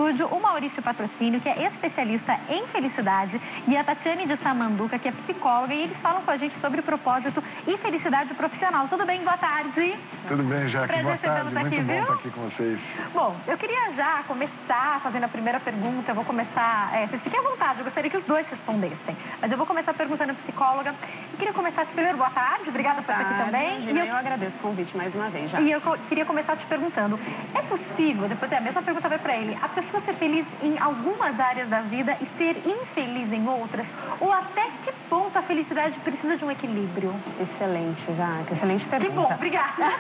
estúdio o Maurício Patrocínio, que é especialista em felicidade, e a Tatiane de Samanduca, que é psicóloga, e eles falam com a gente sobre propósito e felicidade profissional. Tudo bem? Boa tarde. Tudo bem, Jaque. Boa tarde. Muito bom estar aqui com vocês. Bom, eu queria já começar fazendo a primeira pergunta. Eu vou começar... vocês fiquem à vontade, eu gostaria que os dois respondessem. Mas eu vou começar perguntando à psicóloga. Eu queria começar primeiro, boa tarde. Obrigada por estar aqui também. Imagina, eu agradeço o convite mais uma vez, já. E eu queria começar te perguntando, é possível, depois a mesma pergunta vai para ele, a pessoa ser feliz em algumas áreas da vida e ser infeliz em outras? Ou até que ponto a felicidade precisa de um equilíbrio? Excelente, Jaque. Excelente pergunta. Que bom, obrigada.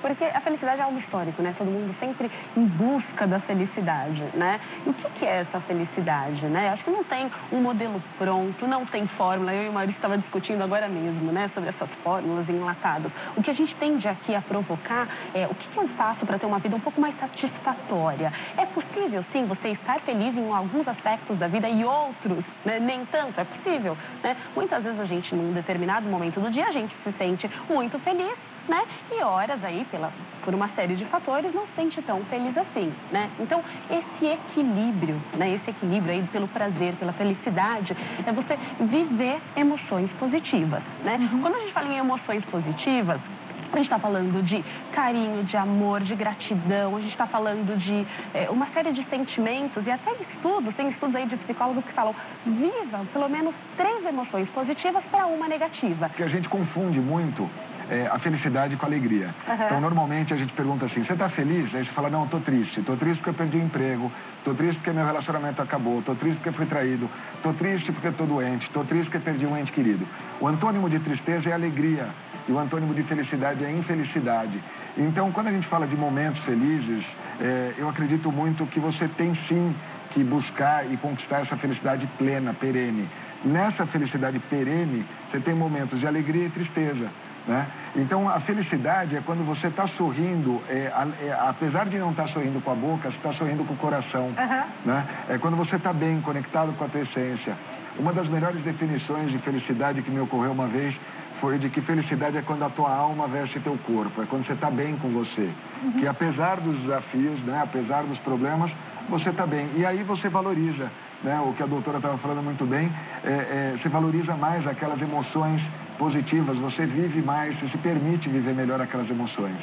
Porque a felicidade é algo histórico, né? Todo mundo sempre em busca da felicidade, né? E o que é essa felicidade, né? Acho que não tem um modelo pronto, não tem fórmula. Eu e o Maurício estava discutindo agora mesmo, né? Sobre essas fórmulas enlatadas. O que a gente tende aqui a provocar é o que eu faço para ter uma vida um pouco mais satisfatória. É possível, sim, você estar feliz em alguns aspectos da vida e outros, né? Nem tanto. É possível, né? Muitas vezes a gente, num determinado momento do dia, a gente se sente muito feliz, né? E horas aí, por uma série de fatores, não se sente tão feliz assim, né? Então, esse equilíbrio, né? Esse equilíbrio aí pelo prazer, pela felicidade, é você viver emoções positivas, né? Quando a gente fala em emoções positivas, a gente está falando de carinho, de amor, de gratidão, a gente está falando de uma série de sentimentos e até estudos, tem estudos aí de psicólogos que falam, viva pelo menos 3 emoções positivas para uma negativa. Que a gente confunde muito a felicidade com a alegria. Então, normalmente a gente pergunta assim, você está feliz? Aí você fala, não, estou triste porque eu perdi o emprego, estou triste porque meu relacionamento acabou, estou triste porque fui traído, estou triste porque estou doente, estou triste porque perdi um ente querido. O antônimo de tristeza é alegria. E o antônimo de felicidade é infelicidade. Então, quando a gente fala de momentos felizes, eu acredito muito que você tem sim que buscar e conquistar essa felicidade plena, perene. Nessa felicidade perene, você tem momentos de alegria e tristeza, né? Então, a felicidade é quando você está sorrindo, apesar de não estar sorrindo com a boca, você está sorrindo com o coração, né? É quando você está bem, conectado com a tua essência. Uma das melhores definições de felicidade que me ocorreu uma vez foi de que felicidade é quando a tua alma veste teu corpo, é quando você está bem com você. Que apesar dos desafios, né, apesar dos problemas, você está bem. E aí você valoriza, né, o que a doutora estava falando muito bem, você valoriza mais aquelas emoções positivas, você vive mais, você se permite viver melhor aquelas emoções.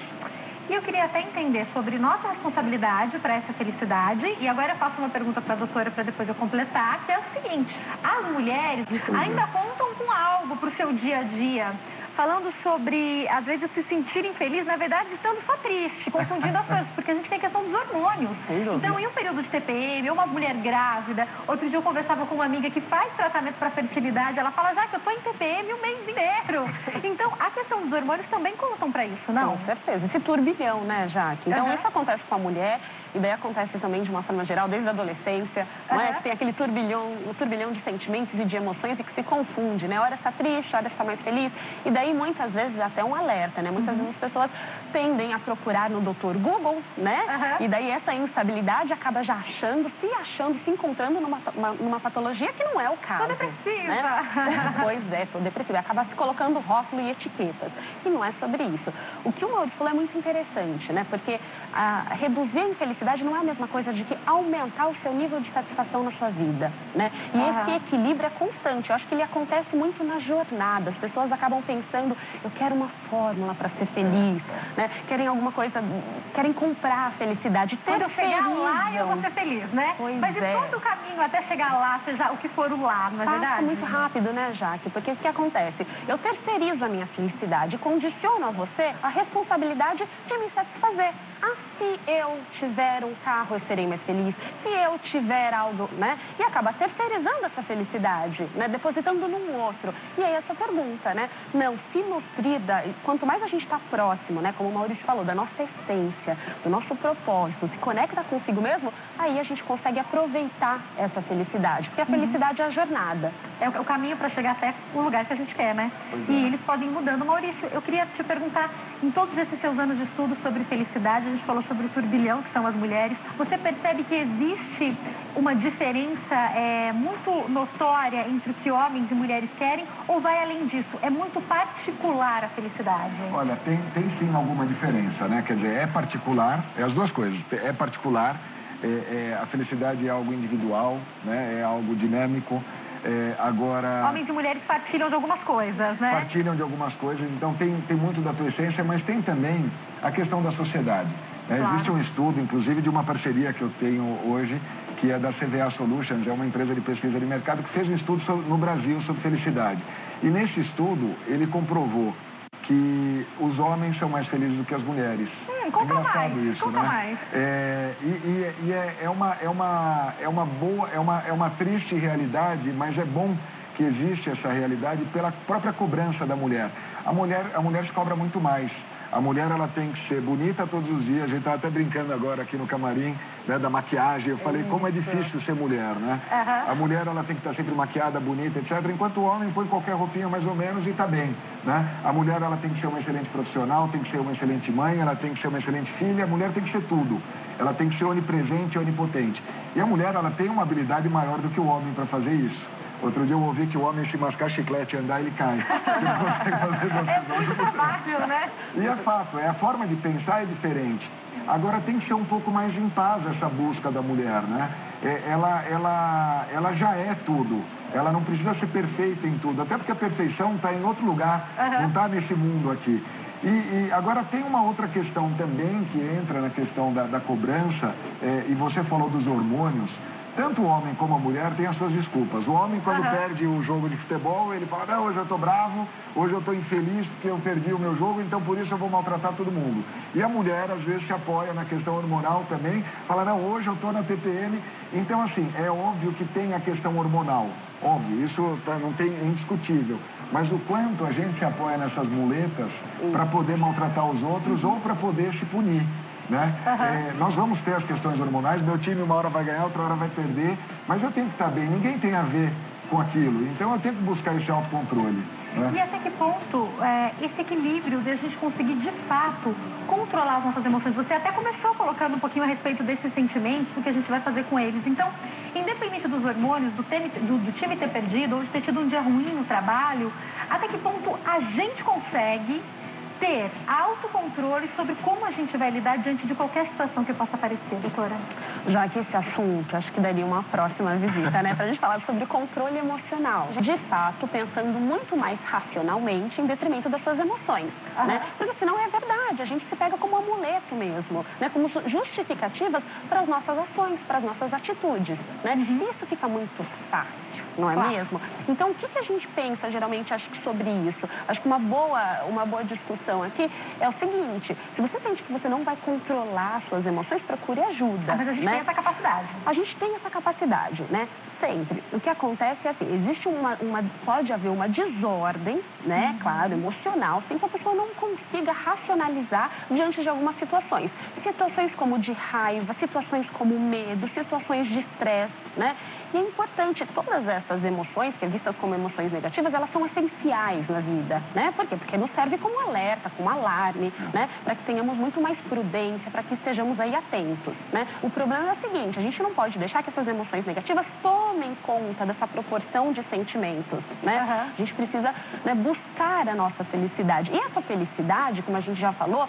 E eu queria até entender sobre nossa responsabilidade para essa felicidade. E agora eu faço uma pergunta para a doutora para depois eu completar, que é o seguinte, as mulheres ainda contam com algo para o seu dia a dia, falando sobre, às vezes, se sentirem felizes, na verdade, estando só triste, confundindo as coisas, porque a gente tem a questão dos hormônios. Então, em um período de TPM, uma mulher grávida, outro dia eu conversava com uma amiga que faz tratamento para fertilidade, ela fala, já que eu estou em TPM o mês inteiro. Então, a questão dos hormônios também contam para isso, não? Com certeza. Esse turbilhão, né, Jaque? Então, isso acontece com a mulher, e daí acontece também de uma forma geral, desde a adolescência, não é? Que tem aquele turbilhão de sentimentos e de emoções e que se confunde, né? Hora está triste, hora está mais feliz, e daí muitas vezes até um alerta, né? Muitas vezes as pessoas tendem a procurar no Dr. Google, né? E daí essa instabilidade acaba já se encontrando numa patologia que não é o caso. Tô depressiva. Né? Pois é, tô depressiva. Acaba se colocando rótulo e etiquetas. E não é sobre isso. O que o Maurício falou é muito interessante, né? Porque reduzir a infelicidade não é a mesma coisa de que aumentar o seu nível de satisfação na sua vida, né? E esse equilíbrio é constante. Eu acho que ele acontece muito na jornada. As pessoas acabam pensando, eu quero uma fórmula para ser feliz, né? Querem alguma coisa, querem comprar a felicidade. Quando eu chegar lá, eu vou ser feliz, né? Mas e todo o caminho até chegar lá, seja o que for o lá, não é verdade? Passa muito rápido, né, Jaque? Porque o que acontece? Eu terceirizo a minha felicidade e condiciono a você a responsabilidade de me satisfazer. Se eu tiver um carro, eu serei mais feliz. Se eu tiver algo, né? E acaba terceirizando essa felicidade, né? Depositando num outro. E aí essa pergunta, né? Não, se nutrida, quanto mais a gente está próximo, né? Como o Maurício falou, da nossa essência, do nosso propósito, se conecta consigo mesmo, aí a gente consegue aproveitar essa felicidade. Porque a felicidade é a jornada. É o caminho para chegar até o lugar que a gente quer, né? E eles podem ir mudando. Maurício, eu queria te perguntar, em todos esses seus anos de estudo sobre felicidade, a gente falou sobre o turbilhão, que são as mulheres. Você percebe que existe uma diferença muito notória entre o que homens e mulheres querem, ou vai além disso? É muito particular a felicidade? Olha, tem sim alguma diferença, né? Quer dizer, é particular, é as duas coisas. É particular, A felicidade é algo individual, né? É algo dinâmico. Agora... Homens e mulheres partilham de algumas coisas, né? Partilham de algumas coisas, então tem muito da tua essência, mas tem também a questão da sociedade. Claro. Existe um estudo, inclusive, de uma parceria que eu tenho hoje, que é da CVA Solutions, é uma empresa de pesquisa de mercado, que fez um estudo no Brasil sobre felicidade. E nesse estudo, ele comprovou que os homens são mais felizes do que as mulheres. Conta engraçado mais, isso, conta né? mais. É uma triste realidade, mas é bom que existe essa realidade pela própria cobrança da mulher. A mulher se cobra muito mais. A mulher, ela tem que ser bonita todos os dias. A gente estava até brincando agora aqui no camarim, né, da maquiagem. Eu falei, como é difícil ser mulher, né? A mulher, ela tem que estar sempre maquiada, bonita, etc. Enquanto o homem põe qualquer roupinha mais ou menos e está bem, né? A mulher, ela tem que ser uma excelente profissional, tem que ser uma excelente mãe, ela tem que ser uma excelente filha. A mulher tem que ser tudo. Ela tem que ser onipresente e onipotente. E a mulher, ela tem uma habilidade maior do que o homem para fazer isso. Outro dia eu ouvi que o homem, se mascar chiclete e andar, ele cai. É muito trabalho, né? E é fato, a forma de pensar é diferente. Agora tem que ser um pouco mais em paz essa busca da mulher, né? Ela já é tudo. Ela não precisa ser perfeita em tudo, até porque a perfeição está em outro lugar, não está nesse mundo aqui. E agora tem uma outra questão também que entra na questão da cobrança, e você falou dos hormônios. Tanto o homem como a mulher têm as suas desculpas. O homem, quando perde o jogo de futebol, ele fala, não, hoje eu estou bravo, hoje eu estou infeliz porque eu perdi o meu jogo, então por isso eu vou maltratar todo mundo. E a mulher, às vezes, se apoia na questão hormonal também, fala, não, hoje eu estou na TPM. Então, assim, é óbvio que tem a questão hormonal. Óbvio, isso não tem indiscutível. Mas o quanto a gente se apoia nessas muletas para poder maltratar os outros ou para poder se punir. Né? Nós vamos ter as questões hormonais, meu time uma hora vai ganhar, outra hora vai perder, mas eu tenho que estar bem, ninguém tem a ver com aquilo, então eu tenho que buscar esse autocontrole. Né? E até que ponto esse equilíbrio de a gente conseguir de fato controlar as nossas emoções? Você até começou colocando um pouquinho a respeito desses sentimentos, do que a gente vai fazer com eles. Então, independente dos hormônios, do time ter perdido ou de ter tido um dia ruim no trabalho, até que ponto a gente consegue ter autocontrole sobre como a gente vai lidar diante de qualquer situação que possa aparecer, doutora? Já que esse assunto, acho que daria uma próxima visita, né? Pra gente falar sobre controle emocional. De fato, pensando muito mais racionalmente em detrimento das suas emoções, né? Porque senão é verdade, a gente se pega como um amuleto mesmo, né? Como justificativas para as nossas ações, para as nossas atitudes, né? Isso fica muito fácil. Não é mesmo? Então, o que a gente pensa, geralmente, acho que sobre isso? Acho que uma boa discussão aqui é o seguinte, se você sente que você não vai controlar suas emoções, procure ajuda. Mas a gente tem essa capacidade. A gente tem essa capacidade, né? Sempre. O que acontece é assim, existe pode haver uma desordem, né? Claro, emocional, sem que a pessoa não consiga racionalizar diante de algumas situações. Situações como de raiva, situações como medo, situações de estresse, né? E é importante, todas essas emoções, que é vistas como emoções negativas, elas são essenciais na vida, né? Por quê? Porque nos serve como alerta, como alarme, né? Para que tenhamos muito mais prudência, para que estejamos aí atentos, né? O problema é o seguinte, a gente não pode deixar que essas emoções negativas tomem conta dessa proporção de sentimentos, né? A gente precisa, né, buscar a nossa felicidade. E essa felicidade, como a gente já falou,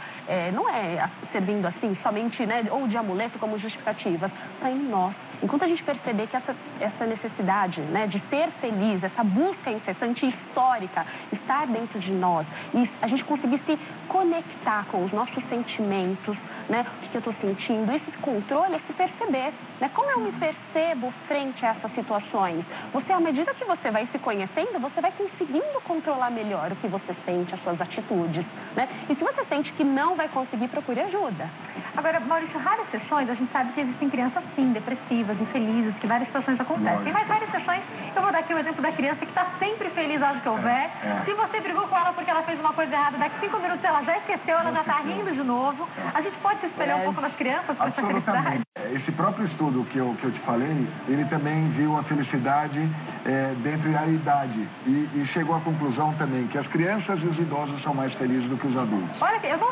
não é servindo assim somente, né, ou de amuleto como justificativa, está em nós. Enquanto a gente perceber que essa necessidade, né, de ser feliz, essa busca incessante e histórica, estar dentro de nós, e a gente conseguir se conectar com os nossos sentimentos, né, o que eu estou sentindo, esse controle é se perceber, né, como eu me percebo frente a essas situações. À medida que você vai se conhecendo, você vai conseguindo controlar melhor o que você sente, as suas atitudes, né? E se você sente que não vai conseguir, procure ajuda. Agora, Maurício, raras sessões, a gente sabe que existem crianças, sim, depressivas, infelizes, que várias situações acontecem. Mas várias sessões, eu vou dar aqui o exemplo da criança que está sempre feliz aonde que houver. Se você brigou com ela porque ela fez uma coisa errada, daqui 5 minutos ela já esqueceu, ela já está rindo de novo. A gente pode se espelhar um pouco nas crianças com essa felicidade? Esse próprio estudo que eu te falei, ele também viu a felicidade dentro da idade e chegou à conclusão também que as crianças e os idosos são mais felizes do que os adultos. Olha, eu não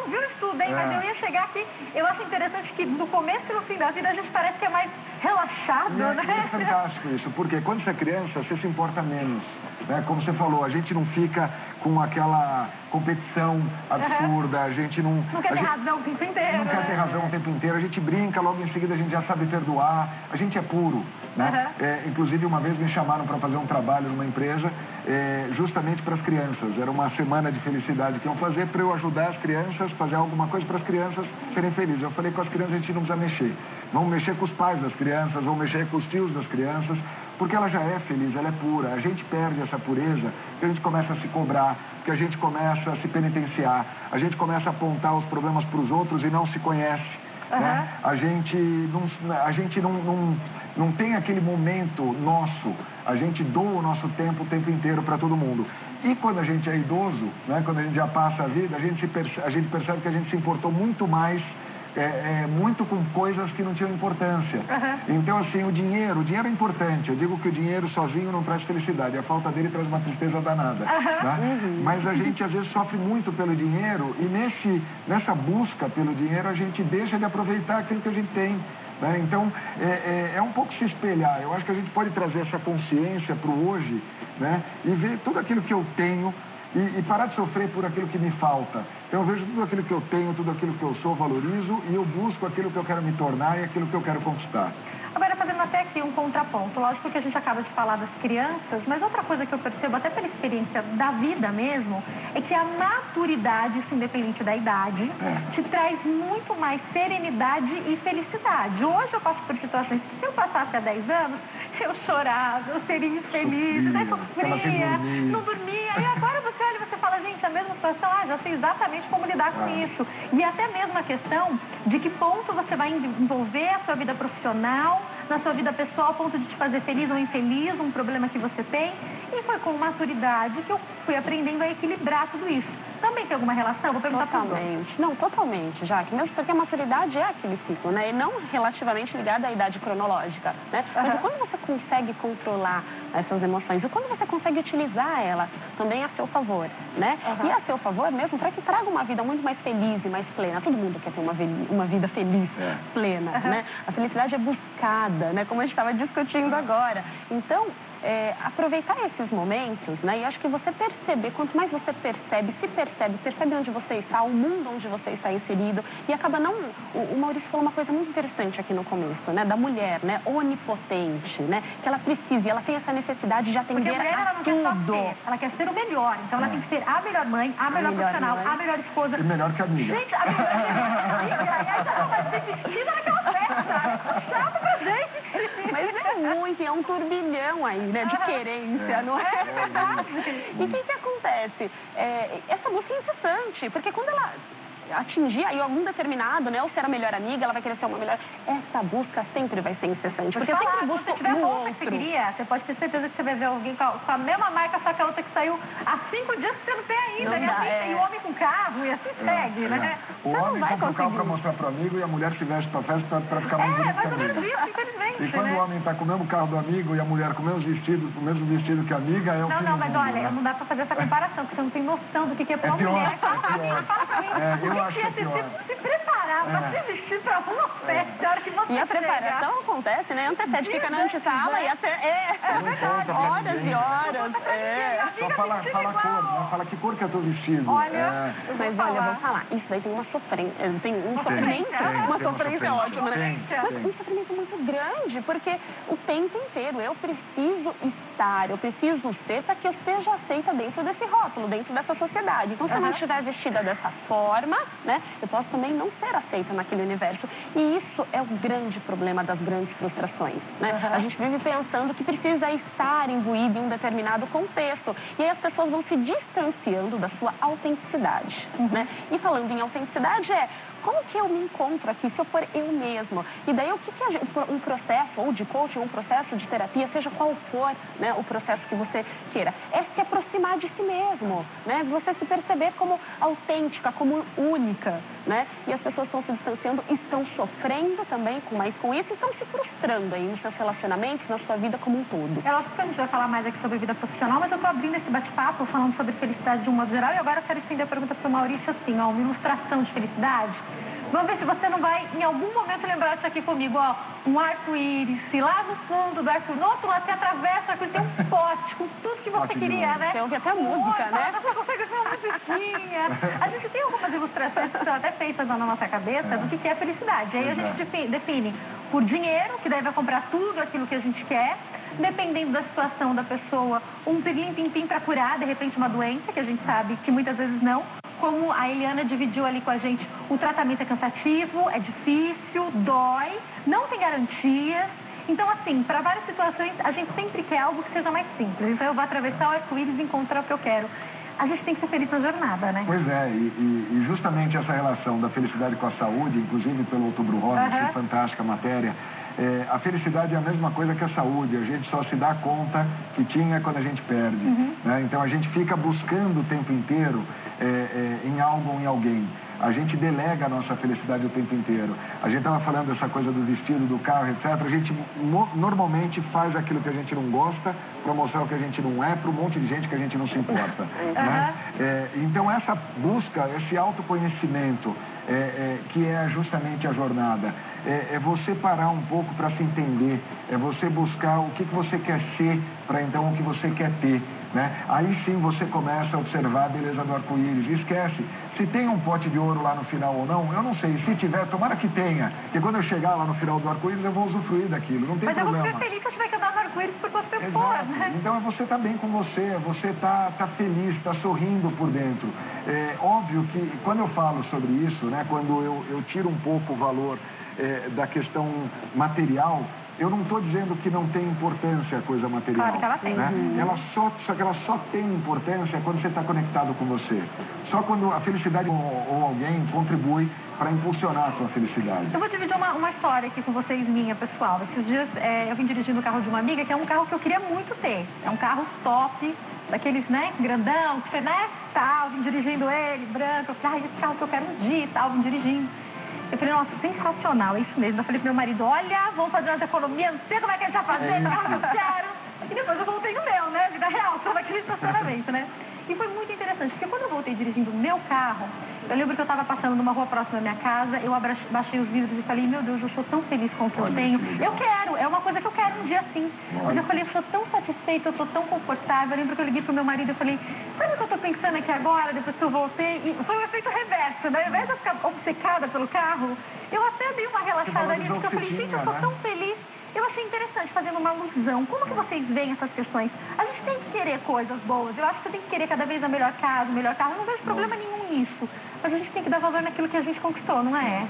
vi o estudo, hein, mas eu ia chegar aqui, eu acho interessante que no começo e no fim da vida a gente parece que é mais relaxado, né? É fantástico isso, porque quando você é criança, você se importa menos, né? Como você falou, a gente não fica com aquela competição absurda, a gente não... Não quer ter razão o tempo inteiro. Não quer ter razão o tempo inteiro, a gente brinca, logo em seguida a gente já sabe perdoar, a gente é puro, né? Inclusive, uma vez me chamaram para fazer um trabalho numa empresa, justamente para as crianças. Era uma semana de felicidade que iam fazer para eu ajudar as crianças, fazer alguma coisa para as crianças serem felizes. Eu falei, com as crianças a gente não precisa mexer. Vamos mexer com os pais das crianças, vamos mexer com os tios das crianças, porque ela já é feliz, ela é pura. A gente perde essa pureza, porque a gente começa a se cobrar, porque a gente começa a se penitenciar, a gente começa a apontar os problemas para os outros e não se conhece. Né? A gente não tem aquele momento nosso, a gente doa o nosso tempo o tempo inteiro para todo mundo. E quando a gente é idoso, né, quando a gente já passa a vida, a gente percebe que a gente se importou muito mais, muito com coisas que não tinham importância. Então, assim, o dinheiro é importante. Eu digo que o dinheiro sozinho não traz felicidade, a falta dele traz uma tristeza danada. Né? Mas a gente, às vezes, sofre muito pelo dinheiro e nessa busca pelo dinheiro a gente deixa de aproveitar aquilo que a gente tem. Né? Então, é um pouco se espelhar. Eu acho que a gente pode trazer essa consciência para o hoje, né? E ver tudo aquilo que eu tenho e parar de sofrer por aquilo que me falta. Então, eu vejo tudo aquilo que eu tenho, tudo aquilo que eu sou, valorizo e eu busco aquilo que eu quero me tornar e aquilo que eu quero conquistar. Agora, fazendo até aqui um contraponto, lógico que a gente acaba de falar das crianças, mas outra coisa que eu percebo, até pela experiência da vida mesmo, é que a maturidade, isso independente da idade, te traz muito mais serenidade e felicidade. Hoje eu passo por situações que, se eu passasse há 10 anos, eu chorava, eu seria infeliz, sofria, não dormia. E agora você olha e você fala, gente, a mesma situação, já sei exatamente como lidar com isso. E até mesmo a questão de que ponto você vai envolver a sua vida profissional, na sua vida pessoal, a ponto de te fazer feliz ou infeliz, um problema que você tem. E foi com maturidade que eu fui aprendendo a equilibrar tudo isso. Também tem alguma relação? Vou perguntar totalmente. Não, totalmente, Jaque. Mesmo porque a maturidade é aquele ciclo, né? E não relativamente ligada à idade cronológica, né? Mas quando você consegue controlar essas emoções e quando você consegue utilizar ela também a seu favor, né? E a seu favor mesmo para que traga uma vida muito mais feliz e mais plena. Todo mundo quer ter uma vida feliz, plena, né? A felicidade é buscada, né? Como a gente estava discutindo agora. Então, aproveitar esses momentos, né? E acho que você perceber, quanto mais você percebe onde você está, o mundo onde você está inserido, e acaba não... O Maurício falou uma coisa muito interessante aqui no começo, né? Da mulher, né? Onipotente, né? Que ela precisa, ela tem essa necessidade de atender a mulher, ela não tudo. Quer só ser, ela quer ser o melhor, então ela tem que ser a melhor mãe, a melhor profissional, a melhor esposa. E melhor que a amiga. Gente, a melhor amiga, e aí ela vai ser vestida naquela festa. Chato pra gente. Mas é muito, é um turbilhão aí, né? De querência, não é? É verdade. E o que acontece? Essa busca é incessante, porque quando ela atingir aí algum determinado, né? Ou ser a melhor amiga, ela vai querer ser uma melhor... Essa busca sempre vai ser incessante, porque sempre busca no outro. Que você queria, você pode ter certeza que você vai ver alguém com a mesma marca, só que a outra que saiu há 5 dias que você não tem ainda. Não e dá, assim, tem o homem com carro e assim segue, né? O homem compra o carro para mostrar pro amigo e a mulher se veste pra festa para ficar mais bonita mais ou que a menos amiga. isso, infelizmente, E quando o homem tá com o mesmo carro do amigo e a mulher com o mesmo vestido que a amiga, é o fim do Não, mas mundo, olha, né? não dá pra fazer essa comparação, porque você não tem noção do que é pra uma pior, mulher. pior. Fala pra mim, Eu acho que é pior. Se preparar pra se vestir pra uma festa, a hora que você E a preparação acontece, né? Antecede, fica na antessala e até... horas e horas. Só fala cor, né? Fala que cor que é teu vestido. Olha, mas olha, eu vou falar, isso daí tem uma sofrência, uma sofrência ótima, né? Mas um sofrimento muito grande, porque o tempo inteiro eu preciso estar, eu preciso ser para que eu seja aceita dentro desse rótulo, dentro dessa sociedade. Então, se eu não estiver vestida dessa forma, né, eu posso também não ser aceita naquele universo. E isso é o grande problema das grandes frustrações, né? A gente vive pensando que precisa estar imbuído em um determinado contexto. E aí as pessoas vão se distanciando da sua autenticidade, né? E falando em autenticidade como que eu me encontro aqui, se eu for eu mesmo? E daí, o que um processo, ou de coaching, ou um processo de terapia, seja qual for, né, o processo que você queira, é se aproximar de si mesmo, né? Você se perceber como autêntica, como única, né? E as pessoas estão se distanciando, estão sofrendo também com isso, e estão se frustrando aí nos seus relacionamentos, na sua vida como um todo. É lógico que a gente vai falar mais aqui sobre vida profissional, mas eu tô abrindo esse bate-papo falando sobre felicidade de um modo geral, e agora eu quero estender a pergunta para o Maurício assim, uma ilustração de felicidade. Vamos ver se você não vai, em algum momento, lembrar disso aqui comigo, ó. Um arco-íris, se lá no fundo do arco-íris, no outro lado você atravessa, tem um pote com tudo que você queria, né? Você ouve até música, né? Você consegue ver uma musiquinha. A gente tem algumas ilustrações que são até feitas na nossa cabeça do que é felicidade. Aí a gente define por dinheiro, que daí vai comprar tudo aquilo que a gente quer. Dependendo da situação da pessoa, um pirlim-pim-pim para curar, de repente, uma doença, que a gente sabe que muitas vezes não. Como a Eliana dividiu ali com a gente, o tratamento é cansativo, é difícil, dói, não tem garantias. Então, assim, para várias situações, a gente sempre quer algo que seja mais simples. Então, eu vou atravessar o arco-íris e encontrar o que eu quero. A gente tem que ser feliz na jornada, né? Pois é, e justamente essa relação da felicidade com a saúde, inclusive pelo Outubro Rosa, achei fantástica a matéria. A felicidade é a mesma coisa que a saúde, a gente só se dá conta que tinha quando a gente perde. Né? Então a gente fica buscando o tempo inteiro em algo ou em alguém. A gente delega a nossa felicidade o tempo inteiro. A gente estava falando dessa coisa do vestido, do carro, etc. A gente normalmente faz aquilo que a gente não gosta para mostrar o que a gente não é para um monte de gente que a gente não se importa. Né? Então essa busca, esse autoconhecimento, que é justamente a jornada, é você parar um pouco para se entender, é você buscar o que você quer ser para então o que você quer ter. Né? Aí sim você começa a observar a beleza do arco-íris. Esquece, se tem um pote de ouro lá no final ou não, eu não sei. Se tiver, tomara que tenha. Porque quando eu chegar lá no final do arco-íris, eu vou usufruir daquilo. Não tem problema. Mas eu vou ser feliz se eu tiver que andar no arco-íris por você for, né? Então é você tá bem com você, você tá feliz, tá sorrindo por dentro. É óbvio que quando eu falo sobre isso, né, quando eu tiro um pouco o valor da questão material, eu não estou dizendo que não tem importância a coisa material. Claro que ela tem. Né? Só que ela só tem importância quando você está conectado com você. Só quando a felicidade ou alguém contribui para impulsionar a sua felicidade. Eu vou dividir uma história aqui com vocês, minha, pessoal. Esses dias eu vim dirigindo o carro de uma amiga, que é um carro que eu queria muito ter. É um carro top, daqueles, né, grandão, que você, né, tal, vim dirigindo ele, branco. Eu falei, esse carro que eu quero um dia, tal, vim dirigindo. Eu falei, nossa, sensacional, é isso mesmo. Eu falei pro meu marido, olha, vamos fazer umas economias, não sei como é que a gente vai fazer, não que eu quero. E depois eu voltei no meu, né, vida real, só naquele estacionamento, né. E foi muito interessante, porque quando eu voltei dirigindo o meu carro, eu lembro que eu estava passando numa rua próxima da minha casa, eu baixei os vidros e falei, meu Deus, eu sou tão feliz com o que eu tenho. Eu quero, é uma coisa que eu quero um dia assim. Mas eu falei, eu sou tão satisfeita, eu estou tão confortável. Eu lembro que eu liguei pro meu marido e falei, sabe o que eu estou pensando aqui agora, depois que eu voltei? E foi um efeito reverso, né? Ao invés de eu ficar obcecada pelo carro, eu até dei uma relaxada nisso, porque eu falei, gente, eu sou tão feliz. Eu achei interessante, fazendo uma alusão. Como que vocês veem essas questões? A gente tem que querer coisas boas. Eu acho que você tem que querer cada vez a melhor casa, o melhor carro. Eu não vejo problema nenhum nisso. Mas a gente tem que dar valor naquilo que a gente conquistou, não é?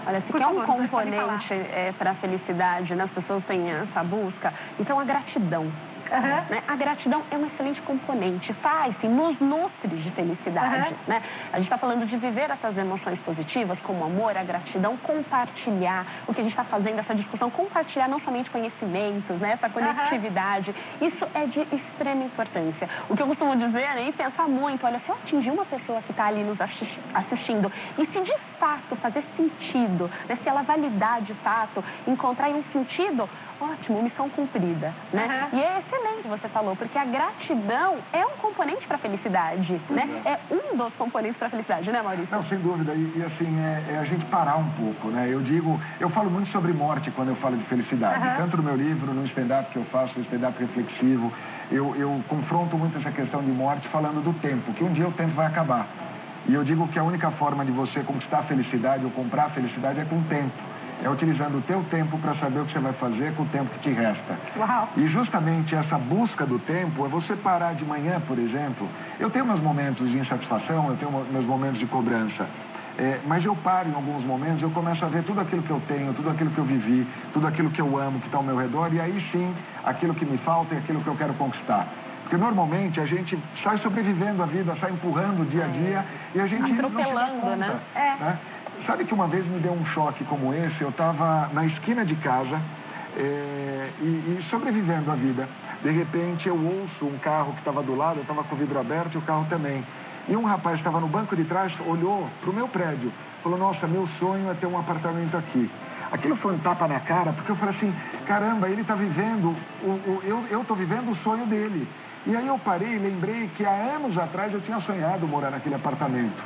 Olha, se quer um componente para a felicidade, né? As pessoas têm essa busca. Então, a gratidão. Né? A gratidão é um excelente componente, nos nutre de felicidade. Né? A gente está falando de viver essas emoções positivas, como o amor, a gratidão, compartilhar o que a gente está fazendo, essa discussão, compartilhar não somente conhecimentos, né? Essa conectividade. Isso é de extrema importância. O que eu costumo dizer é pensar muito, olha, se eu atingir uma pessoa que está ali nos assistindo, e se de fato fazer sentido, né? Se ela validar de fato, encontrar aí um sentido, ótimo, missão cumprida, né? E é excelente, você falou, porque a gratidão é um componente para a felicidade, né? É um dos componentes para a felicidade, né, Maurício? Não, sem dúvida. E assim, é a gente parar um pouco, né? Eu falo muito sobre morte quando eu falo de felicidade. Tanto no meu livro, no stand-up que eu faço, no stand-up reflexivo, eu confronto muito essa questão de morte falando do tempo, que um dia o tempo vai acabar. E eu digo que a única forma de você conquistar a felicidade ou comprar a felicidade é com o tempo. É utilizando o teu tempo para saber o que você vai fazer com o tempo que te resta. Uau. E justamente essa busca do tempo é você parar de manhã, por exemplo. Eu tenho meus momentos de insatisfação, eu tenho meus momentos de cobrança. Mas eu paro em alguns momentos, eu começo a ver tudo aquilo que eu tenho, tudo aquilo que eu vivi, tudo aquilo que eu amo, que está ao meu redor. E aí sim, aquilo que me falta é aquilo que eu quero conquistar. Porque normalmente a gente sai sobrevivendo a vida, sai empurrando dia a dia e a gente não se dá conta, né? Sabe que uma vez me deu um choque como esse, eu estava na esquina de casa e sobrevivendo a vida. De repente eu ouço um carro que estava do lado, eu estava com o vidro aberto e o carro também. E um rapaz que estava no banco de trás, olhou para o meu prédio, falou, nossa, meu sonho é ter um apartamento aqui. Aquilo foi um tapa na cara, porque eu falei assim, caramba, ele está vivendo, eu estou vivendo o sonho dele. E aí eu parei e lembrei que há anos atrás eu tinha sonhado morar naquele apartamento.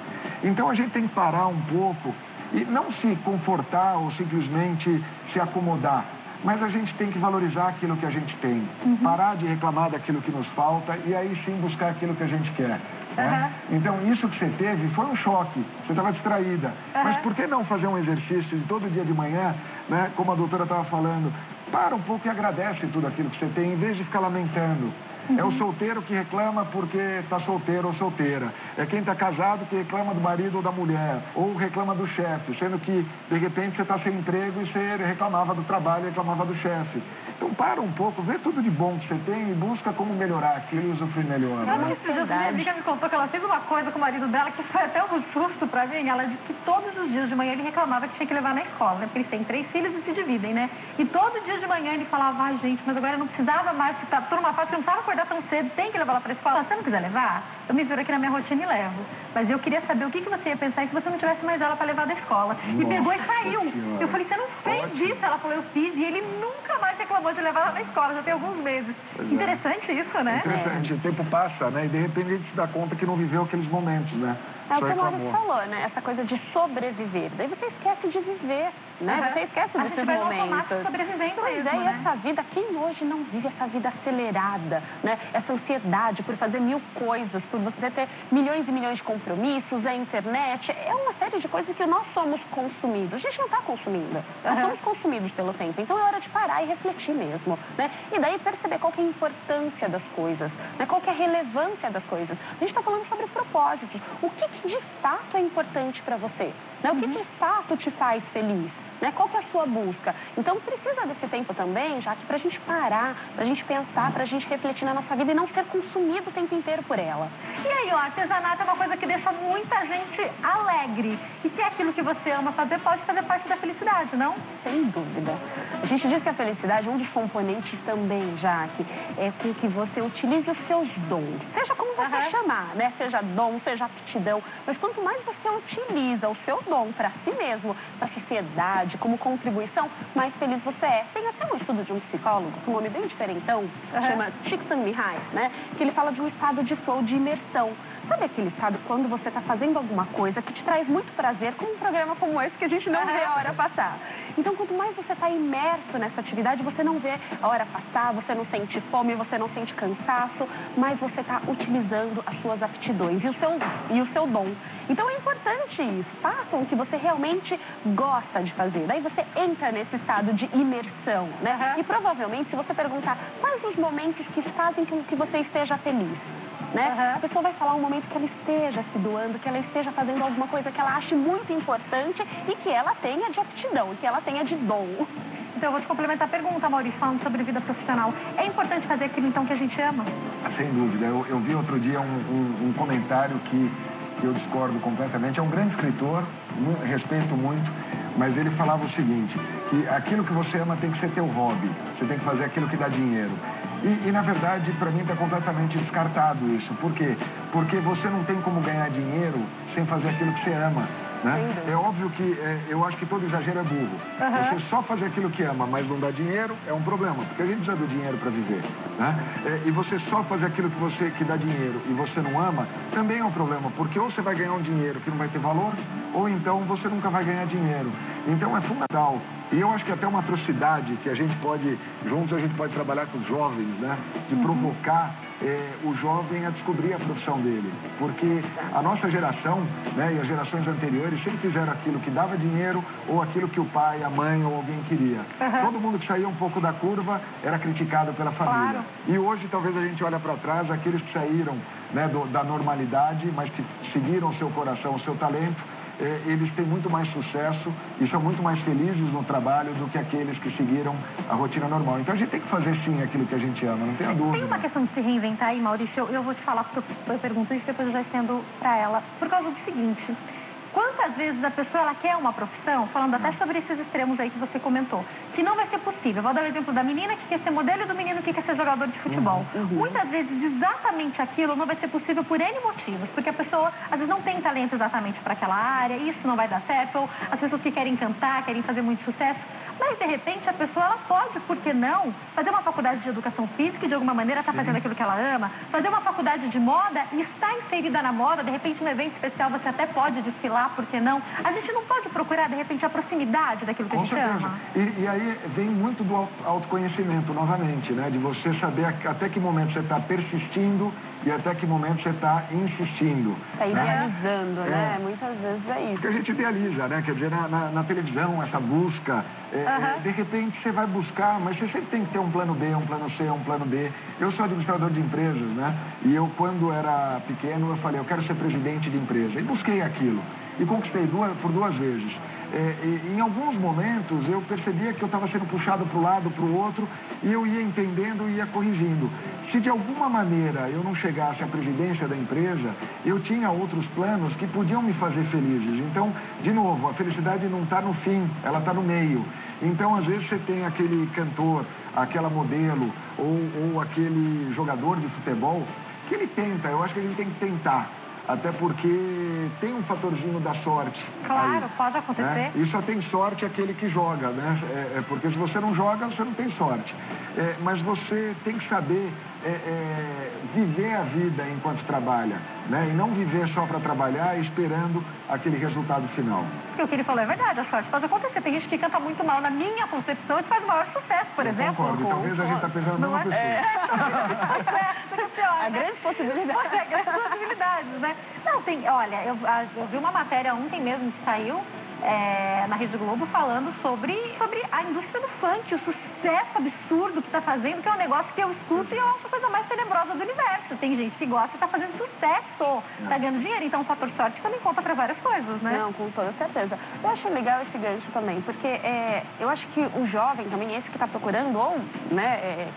Então a gente tem que parar um pouco e não se confortar ou simplesmente se acomodar, mas a gente tem que valorizar aquilo que a gente tem, parar de reclamar daquilo que nos falta e aí sim buscar aquilo que a gente quer. Né? Então isso que você teve foi um choque, você estava distraída, mas por que não fazer um exercício de todo dia de manhã, né? Como a doutora estava falando, para um pouco e agradece tudo aquilo que você tem, em vez de ficar lamentando. É o solteiro que reclama porque está solteiro ou solteira. É quem está casado que reclama do marido ou da mulher. Ou reclama do chefe, sendo que, de repente, você está sem emprego e você reclamava do trabalho e reclamava do chefe. Então, para um pouco, vê tudo de bom que você tem e busca como melhorar aquilo e usufruir melhor. Né? Minha amiga me contou que ela fez uma coisa com o marido dela que foi até um susto pra mim. Ela disse que todos os dias de manhã ele reclamava que tinha que levar na escola, né? Porque eles têm 3 filhos e se dividem, né? E todo dia de manhã ele falava, ai gente, mas agora eu não precisava mais, porque tá numa fase que eu não precisava acordar tão cedo, tem que levar ela pra escola. Se você não quiser levar, eu me viro aqui na minha rotina e levo. Mas eu queria saber o que você ia pensar se você não tivesse mais ela pra levar da escola. E pegou e saiu. Eu falei, você não fez isso? Ela falou, eu fiz. E ele nunca mais reclamou de levar ela na escola, já tem alguns meses. Interessante isso, né? Interessante, o tempo passa, né? E de repente a gente se dá conta que não viveu aqueles momentos, né? É o que o Maurício falou, né? Essa coisa de sobreviver. Daí você esquece de viver, né? Você esquece desses momentos. Sobrevivendo pois mesmo, é, e né? essa vida, quem hoje não vive essa vida acelerada, né? Essa ansiedade por fazer 1000 coisas, por você ter milhões e milhões de compromissos, a internet, é uma série de coisas que nós somos consumidos. A gente não está consumindo, nós somos consumidos pelo tempo. Então é hora de parar e refletir mesmo, né? E daí perceber qual que é a importância das coisas, né? Qual que é a relevância das coisas. A gente está falando sobre propósitos. O que de fato é importante para você? Né? O que de fato te faz feliz? Né? Qual que é a sua busca? Então precisa desse tempo também, já que pra gente parar, pra gente pensar, pra gente refletir na nossa vida e não ser consumido o tempo inteiro por ela. E aí, ó, artesanato é uma coisa que deixa muita gente alegre. E se é aquilo que você ama fazer, pode fazer parte da felicidade, não? Sem dúvida. A gente diz que a felicidade, um dos componentes também, Jaque, é com que você utilize os seus dons. Seja como você chamar, né? Seja dom, seja aptidão. Mas quanto mais você utiliza o seu dom para si mesmo, para a sociedade, como contribuição, mais feliz você é. Tem até um estudo de um psicólogo, com um nome bem diferentão, chama Csikszentmihalyi, né? Que ele fala de um estado de flow, de imersão. Sabe aquele estado quando você está fazendo alguma coisa que te traz muito prazer, como um programa como esse que a gente não vê a hora passar. Então, quanto mais você está imerso nessa atividade, você não vê a hora passar, você não sente fome, você não sente cansaço, mas você está utilizando as suas aptidões e o seu dom. Então, é importante isso. Faça o que você realmente gosta de fazer. Daí você entra nesse estado de imersão, né? E provavelmente, se você perguntar quais os momentos que fazem com que você esteja feliz, né? A pessoa vai falar um momento que ela esteja se doando, que ela esteja fazendo alguma coisa que ela ache muito importante e que ela tenha de aptidão, que ela tenha de dom. Então eu vou te complementar a pergunta, Maurício, falando sobre vida profissional. É importante fazer aquilo então que a gente ama? Sem dúvida. Eu vi outro dia um comentário que eu discordo completamente. É um grande escritor, respeito muito, mas ele falava o seguinte, que aquilo que você ama tem que ser teu hobby. Você tem que fazer aquilo que dá dinheiro. E na verdade, para mim, está completamente descartado isso. Por quê? Porque você não tem como ganhar dinheiro sem fazer aquilo que você ama. Né? É óbvio que eu acho que todo exagero é burro. Você só fazer aquilo que ama, mas não dá dinheiro, é um problema. Porque a gente precisa do dinheiro para viver. Né? E você só fazer aquilo que dá dinheiro e você não ama, também é um problema. Porque ou você vai ganhar um dinheiro que não vai ter valor, ou então você nunca vai ganhar dinheiro. Então é fundamental. E eu acho que até uma atrocidade que a gente pode, juntos a gente pode trabalhar com os jovens, né? De provocar o jovem a descobrir a profissão dele. Porque a nossa geração, né, e as gerações anteriores sempre fizeram aquilo que dava dinheiro ou aquilo que o pai, a mãe ou alguém queria. Todo mundo que saía um pouco da curva era criticado pela família. E hoje talvez a gente olhe para trás, aqueles que saíram, né, da normalidade, mas que seguiram o seu coração, o seu talento, eles têm muito mais sucesso e são muito mais felizes no trabalho do que aqueles que seguiram a rotina normal. Então a gente tem que fazer sim aquilo que a gente ama, não tenha dúvida. Tem uma questão de se reinventar aí, Maurício, eu vou te falar porque eu pergunto isso, depois eu já estendo para ela. Por causa do seguinte, Quantas vezes a pessoa ela quer uma profissão, falando até sobre esses extremos aí que você comentou, que não vai ser possível. Vou dar o exemplo da menina que quer ser modelo e do menino que quer ser jogador de futebol. Muitas vezes exatamente aquilo não vai ser possível por N motivos, porque a pessoa às vezes não tem talento exatamente para aquela área, isso não vai dar certo, ou as pessoas que querem cantar, querem fazer muito sucesso. Mas, de repente, a pessoa ela pode, por que não, fazer uma faculdade de educação física e, de alguma maneira, estar fazendo aquilo que ela ama, fazer uma faculdade de moda e estar inserida na moda, de repente, num evento especial, você até pode desfilar, por que não? A gente não pode procurar, de repente, a proximidade daquilo que a gente ama. E aí vem muito do autoconhecimento, novamente, né? De você saber até que momento você está persistindo e até que momento você está insistindo. Está idealizando, né? Muitas vezes é isso. Porque a gente idealiza, né? Quer dizer, na televisão, essa busca, de repente você vai buscar, mas você sempre tem que ter um plano B, um plano C, um plano D. Eu sou administrador de empresas, né? E eu, quando era pequeno, eu falei, eu quero ser presidente de empresa. E busquei aquilo. E conquistei por duas vezes. Em alguns momentos eu percebia que eu estava sendo puxado para um lado, para o outro, e eu ia entendendo e ia corrigindo. Se de alguma maneira eu não chegasse à presidência da empresa, eu tinha outros planos que podiam me fazer felizes. Então, de novo, a felicidade não está no fim, ela está no meio. Então, às vezes você tem aquele cantor, aquela modelo ou aquele jogador de futebol que ele tenta, eu acho que a gente tem que tentar. Até porque tem um fatorzinho da sorte. Claro, aí, pode acontecer. Né? E só tem sorte aquele que joga, né? Porque se você não joga, você não tem sorte. Mas você tem que saber viver a vida enquanto trabalha, né? E não viver só para trabalhar esperando aquele resultado final. Porque o que ele falou é verdade, a sorte pode acontecer. Tem gente que canta muito mal na minha concepção e faz o maior sucesso, por exemplo. Concordo, e talvez a gente está pensando na mesma pessoa. Há grandes possibilidades. Há grandes possibilidades, né? Não, olha, eu vi uma matéria ontem mesmo que saiu na Rede Globo falando sobre a indústria do funk, o sucesso absurdo que está fazendo, que é um negócio que eu escuto e eu acho a coisa mais tenebrosa do universo. Tem gente que gosta e está fazendo sucesso, está ganhando dinheiro, então o fator sorte também conta para várias coisas, né? Não, com toda certeza. Eu acho legal esse gancho também, porque eu acho que o jovem também, esse que está procurando, ou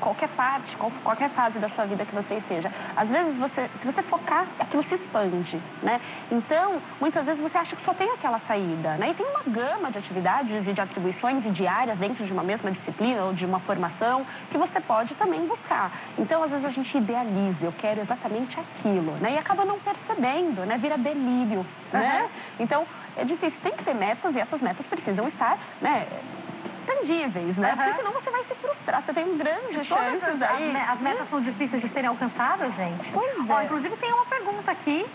qualquer parte, qualquer fase da sua vida que você esteja, às vezes se você focar, aquilo se expande, né? Então, muitas vezes você acha que só tem aquela saída, né? Tem uma gama de atividades e de atribuições e de áreas dentro de uma mesma disciplina ou de uma formação que você pode também buscar. Então, às vezes a gente idealiza, eu quero exatamente aquilo, né? E acaba não percebendo, né? Vira delírio, né? Então, é difícil. Tem que ter metas e essas metas precisam estar, né? Tangíveis, né? Porque senão você vai se frustrar. Você tem grandes chances aí. As metas são difíceis de serem alcançadas, gente. Pois é. Inclusive, tem uma pergunta aqui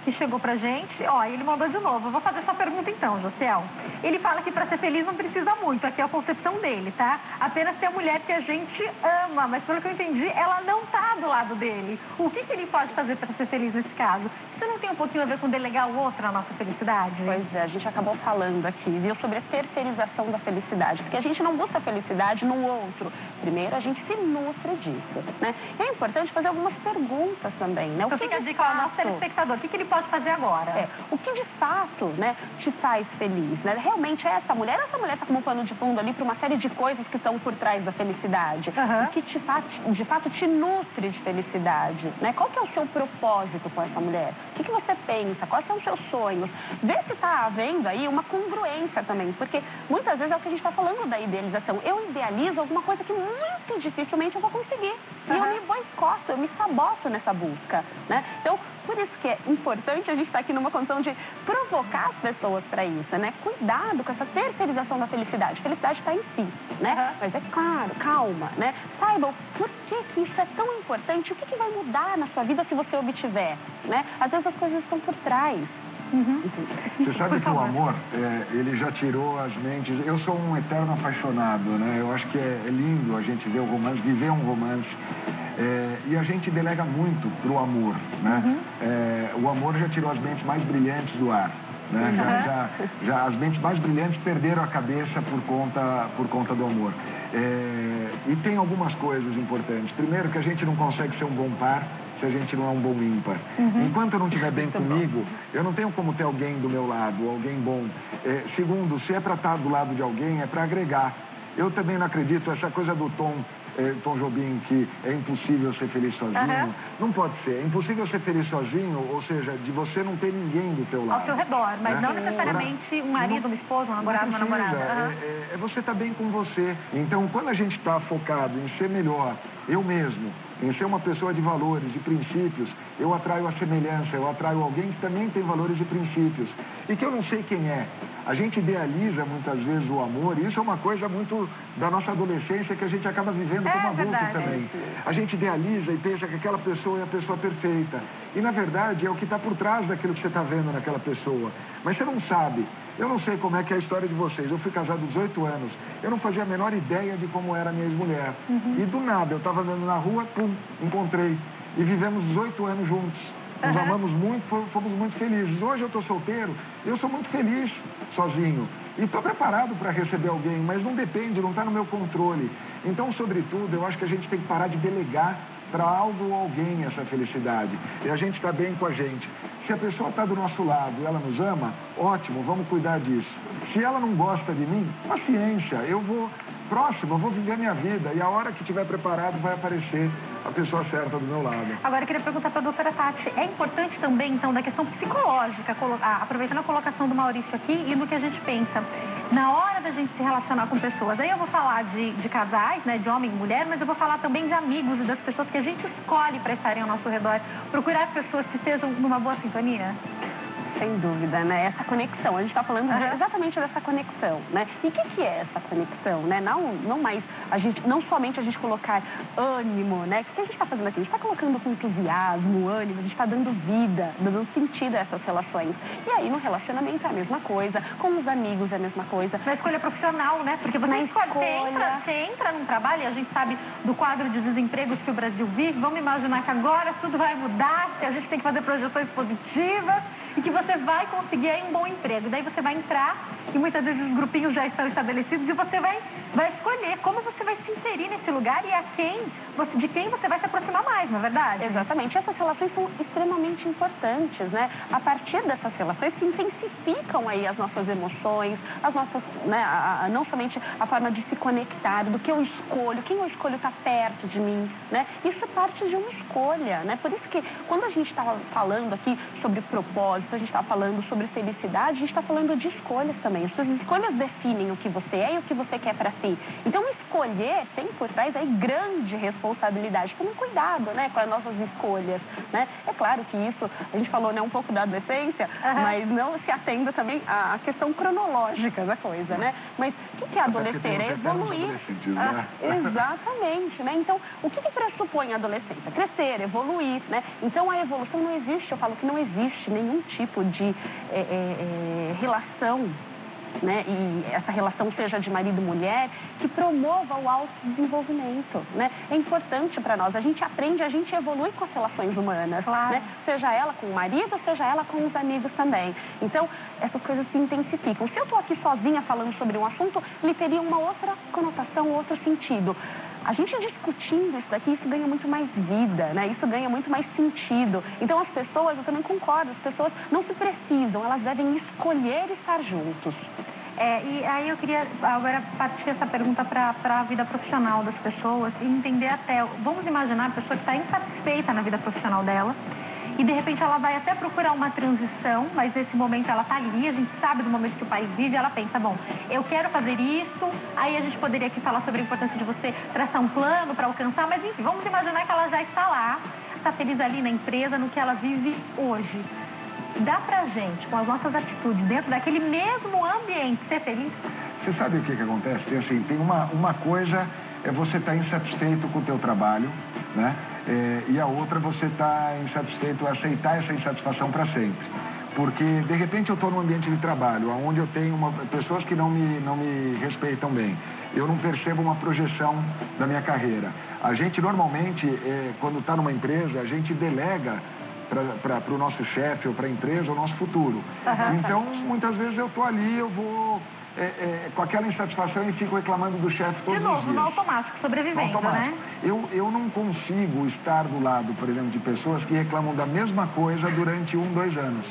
que chegou pra gente, ele mandou de novo. Eu vou fazer essa pergunta então, Josiel. Ele fala que pra ser feliz não precisa muito, aqui é a concepção dele, tá? Apenas ter a mulher que a gente ama, mas pelo que eu entendi, ela não tá do lado dele. O que ele pode fazer pra ser feliz nesse caso? Isso não tem um pouquinho a ver com delegar o outro na nossa felicidade? Pois é, a gente acabou falando aqui, viu, sobre a terceirização da felicidade, porque a gente não busca felicidade no outro. Primeiro, a gente se nutre disso, né? E é importante fazer algumas perguntas também, né? Então fica a dica ao nosso telespectador, o que ele pode fazer agora? O que de fato, né, te faz feliz, né? Realmente é essa mulher está como pano de fundo ali para uma série de coisas que estão por trás da felicidade. O que de fato te nutre de felicidade, né? Qual que é o seu propósito com essa mulher? O que você pensa? Quais são os seus sonhos? Vê se está havendo aí uma congruência também, porque muitas vezes é o que a gente está falando da idealização. Eu idealizo alguma coisa que muito dificilmente eu vou conseguir. E eu me boicoto, eu me saboto nessa busca, né? Então, por isso que é importante a gente estar aqui numa condição de provocar as pessoas para isso, né? Cuidado com essa terceirização da felicidade. Felicidade está em si, né? Mas é claro, calma, né? Saibam por que isso é tão importante, o que vai mudar na sua vida se você obtiver, né? Às vezes as coisas estão por trás. Você sabe que o amor, ele já tirou as mentes. Eu sou um eterno apaixonado, né? Eu acho que é lindo a gente ver o romance, viver um romance. E a gente delega muito pro amor, né? O amor já tirou as mentes mais brilhantes do ar, né? Já as mentes mais brilhantes perderam a cabeça por conta do amor. E tem algumas coisas importantes. Primeiro, que a gente não consegue ser um bom par se a gente não é um bom ímpar. Enquanto eu não estiver bem comigo, eu não tenho como ter alguém do meu lado, alguém bom. Segundo, se é para estar do lado de alguém, é para agregar. Eu também não acredito, essa coisa do Tom Tom Jobim, que é impossível ser feliz sozinho. Não pode ser. É impossível ser feliz sozinho, ou seja, de você não ter ninguém do teu lado. Ao seu redor, mas não necessariamente um marido, uma esposa, um namorado, uma namorada. É você estar bem com você. Então, quando a gente está focado em ser melhor, eu mesmo, em ser uma pessoa de valores, de princípios, eu atraio a semelhança, eu atraio alguém que também tem valores e princípios. E que eu não sei quem é. A gente idealiza muitas vezes o amor, e isso é uma coisa muito da nossa adolescência que a gente acaba vivendo como adulto também. A gente idealiza e pensa que aquela pessoa é a pessoa perfeita. E, na verdade, é o que está por trás daquilo que você está vendo naquela pessoa. Mas você não sabe. Eu não sei como é que é a história de vocês. Eu fui casado 18 anos. Eu não fazia a menor ideia de como era a minha ex-mulher. E do nada, eu estava andando na rua, pum, encontrei. E vivemos 18 anos juntos. Nos amamos muito, fomos muito felizes. Hoje eu estou solteiro, eu sou muito feliz sozinho. E estou preparado para receber alguém, mas não depende, não está no meu controle. Então, sobretudo, eu acho que a gente tem que parar de delegar para algo ou alguém essa felicidade. E a gente está bem com a gente. Se a pessoa está do nosso lado e ela nos ama, ótimo, vamos cuidar disso. Se ela não gosta de mim, paciência, eu vou próximo, eu vou viver a minha vida. E a hora que estiver preparado vai aparecer a pessoa certa do meu lado. Agora, eu queria perguntar para a doutora Tati, é importante também, então, da questão psicológica, aproveitando a colocação do Maurício aqui e do que a gente pensa, na hora da gente se relacionar com pessoas, aí eu vou falar de casais, né, de homem e mulher, mas eu vou falar também de amigos e das pessoas que a gente escolhe para estarem ao nosso redor, procurar pessoas que estejam numa boa sintonia? Sem dúvida, né? Essa conexão, a gente está falando exatamente dessa conexão, né? E o que é essa conexão, né? Não somente a gente colocar ânimo, né? O que a gente está fazendo aqui? A gente está colocando com entusiasmo, ânimo, a gente está dando vida, dando sentido a essas relações. E aí no relacionamento é a mesma coisa, com os amigos é a mesma coisa. Na escolha profissional, né? Porque você entra num trabalho e a gente sabe do quadro de desempregos que o Brasil vive, vamos imaginar que agora tudo vai mudar, que a gente tem que fazer projeções positivas e que você vai conseguir aí um bom emprego. Daí você vai entrar e muitas vezes os grupinhos já estão estabelecidos e você vai escolher como você vai se inserir nesse lugar e de quem você vai se aproximar mais, não é verdade? Exatamente. Essas relações são extremamente importantes, né? A partir dessas relações se intensificam aí as nossas emoções, as nossas, né? Não somente a forma de se conectar, do que eu escolho, quem eu escolho está perto de mim, né? Isso é parte de uma escolha, né? Por isso que quando a gente está falando aqui sobre propósito, a gente está falando sobre felicidade, a gente está falando de escolhas também. As suas escolhas definem o que você é e o que você quer para si. Então, escolher tem por trás aí grande responsabilidade. Tome cuidado, né, com as nossas escolhas, né? É claro que isso, a gente falou, né, um pouco da adolescência, mas não se atenda também à questão cronológica da coisa, né? Mas o que é adolescer? É evoluir. Né? Exatamente, né? Então, o que pressupõe a adolescência? Crescer, evoluir, né? Então, a evolução não existe, eu falo que não existe nenhum tipo de relação, né, e essa relação seja de marido e mulher, que promova o autodesenvolvimento, né? É importante para nós, a gente aprende, a gente evolui com as relações humanas, né? Seja ela com o marido, seja ela com os amigos também. Então, essas coisas se intensificam. Se eu estou aqui sozinha falando sobre um assunto, ele teria uma outra conotação, outro sentido. A gente discutindo isso daqui, isso ganha muito mais vida, né? Isso ganha muito mais sentido. Então, as pessoas, eu também concordo, as pessoas não se precisam, elas devem escolher estar juntos. E aí eu queria agora partir essa pergunta para a vida profissional das pessoas e entender até, vamos imaginar a pessoa que está insatisfeita na vida profissional dela, e de repente ela vai até procurar uma transição, mas nesse momento ela está ali, a gente sabe do momento que o país vive, ela pensa, bom, eu quero fazer isso, aí a gente poderia aqui falar sobre a importância de você traçar um plano para alcançar, mas enfim, vamos imaginar que ela já está lá, está feliz ali na empresa, no que ela vive hoje. Dá pra gente, com as nossas atitudes, dentro daquele mesmo ambiente, ser feliz? Você sabe o que acontece? Tem uma coisa é você estar insatisfeito com o teu trabalho, né? E a outra você está insatisfeito, aceitar essa insatisfação para sempre. Porque, de repente, eu estou num ambiente de trabalho, onde eu tenho pessoas que não me respeitam bem. Eu não percebo uma projeção da minha carreira. A gente, normalmente, quando está numa empresa, a gente delega para o nosso chefe ou para a empresa o nosso futuro. Então, muitas vezes eu estou ali, eu vou com aquela insatisfação e fico reclamando do chefe todos os dias. De novo, no automático, sobrevivendo, né? Eu não consigo estar do lado, por exemplo, de pessoas que reclamam da mesma coisa durante 1, 2 anos.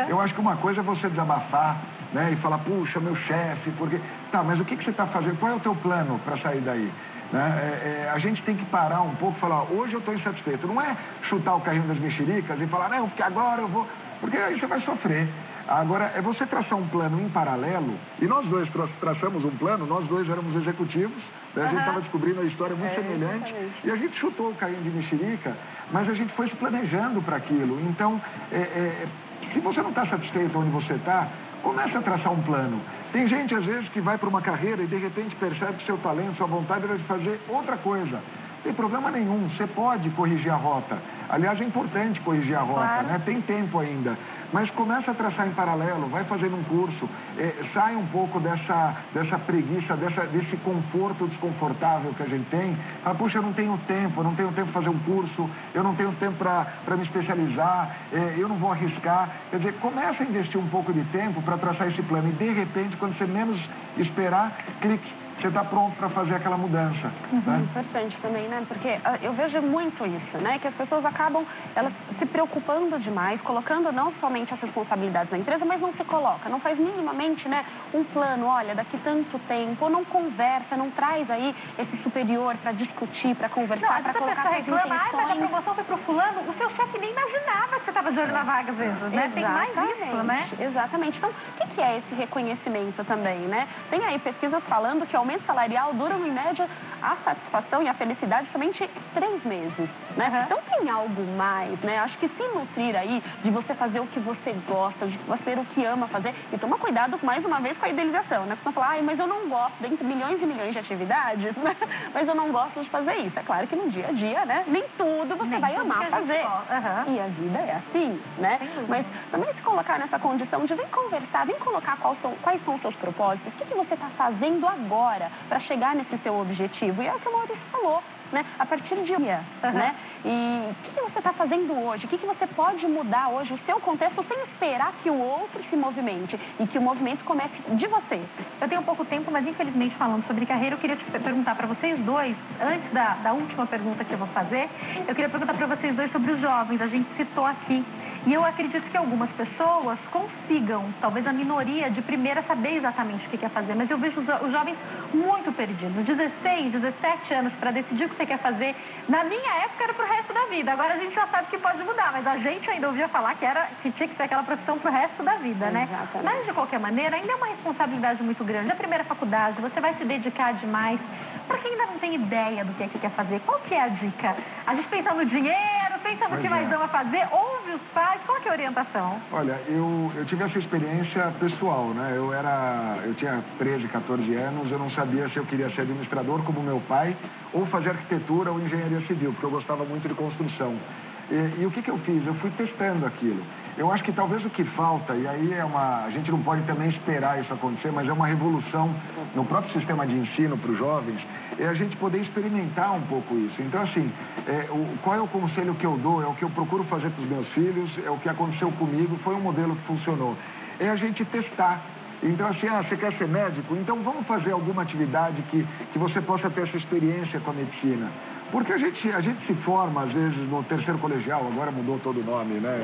Eu acho que uma coisa é você desabafar, né, e falar, puxa, meu chefe, porque... Tá, mas o que você está fazendo? Qual é o teu plano para sair daí? Né? A gente tem que parar um pouco e falar, hoje eu estou insatisfeito. Não é chutar o carrinho das mexericas e falar, não, porque agora eu vou... Porque aí você vai sofrer. Agora, é você traçar um plano em paralelo, e nós dois traçamos um plano, nós dois éramos executivos, né? A gente estava descobrindo a história muito semelhante, exatamente. E a gente chutou o carrinho de mexerica, mas a gente foi se planejando para aquilo. Então, se você não está satisfeito onde você está, comece a traçar um plano. Tem gente, às vezes, que vai para uma carreira e, de repente, percebe que seu talento, sua vontade era de fazer outra coisa. Não tem problema nenhum, você pode corrigir a rota. Aliás, é importante corrigir a rota, claro. Né? Tem tempo ainda. Mas começa a traçar em paralelo, vai fazendo um curso, sai um pouco dessa preguiça, desse conforto desconfortável que a gente tem. Fala, puxa, eu não tenho tempo para fazer um curso, eu não tenho tempo para me especializar, eu não vou arriscar. Quer dizer, começa a investir um pouco de tempo para traçar esse plano e, de repente, quando você menos esperar, clique. Você está pronto para fazer aquela mudança. Né? Importante também, né? Porque eu vejo muito isso, né? Que as pessoas acabam elas se preocupando demais, colocando não somente as responsabilidades na empresa, mas não se coloca, não faz minimamente, né, um plano, olha, daqui tanto tempo, não conversa, não traz aí esse superior para discutir, para conversar, para colocar suas intenções. Mas a promoção foi pro fulano, o seu chefe nem imaginava que você estava de olho na vaga, às vezes, né? Tem mais isso, né? Exatamente. Então, o que é esse reconhecimento também, né? Tem aí pesquisas falando que o aumento salarial dura, em média, a satisfação e a felicidade somente 3 meses, né? Então, tem algo mais, né? Acho que se nutrir aí de você fazer o que você gosta, de fazer o que ama fazer, e toma cuidado, mais uma vez, com a idealização, né? Você fala, ai, mas eu não gosto, dentre milhões e milhões de atividades, né? Mas eu não gosto de fazer isso. É claro que no dia a dia, né? Nem tudo você vai amar fazer. E a vida é assim, né? Mas também se colocar nessa condição de vem conversar, vem colocar quais são os seus propósitos, o que você está fazendo agora para chegar nesse seu objetivo. E é o que o Maurício falou, né? A partir de dia, né? E o que você está fazendo hoje? O que você pode mudar hoje, o seu contexto, sem esperar que o outro se movimente e que o movimento comece de você. Eu tenho pouco tempo, mas infelizmente falando sobre carreira, eu queria te perguntar para vocês dois, antes da última pergunta que eu vou fazer, eu queria perguntar para vocês dois sobre os jovens. A gente citou aqui. E eu acredito que algumas pessoas consigam, talvez a minoria de primeira, saber exatamente o que quer fazer. Mas eu vejo os jovens muito perdidos. 16, 17 anos para decidir o que você quer fazer. Na minha época era pro resto da vida. Agora a gente já sabe que pode mudar. Mas a gente ainda ouvia falar que tinha que ser aquela profissão pro resto da vida, né? Exatamente. Mas de qualquer maneira, ainda é uma responsabilidade muito grande. A primeira faculdade, você vai se dedicar demais. Para quem ainda não tem ideia do que é que quer fazer, qual que é a dica? A gente pensa no dinheiro, pensa no que mais ama fazer, ouve os pais, qual que é a orientação? Olha, eu tive essa experiência pessoal, né? Eu tinha 13, 14 anos, eu não sabia se eu queria ser administrador como meu pai, ou fazer arquitetura ou engenharia civil, porque eu gostava muito de construção. E o que eu fiz? Eu fui testando aquilo. Eu acho que talvez o que falta, e aí a gente não pode também esperar isso acontecer, mas é uma revolução no próprio sistema de ensino para os jovens, é a gente poder experimentar um pouco isso. Então, assim, qual é o conselho que eu dou? É o que eu procuro fazer para os meus filhos, é o que aconteceu comigo, foi um modelo que funcionou. É a gente testar. Então, assim, você quer ser médico? Então vamos fazer alguma atividade que você possa ter essa experiência com a medicina. Porque a gente se forma, às vezes, no terceiro colegial, agora mudou todo o nome, né?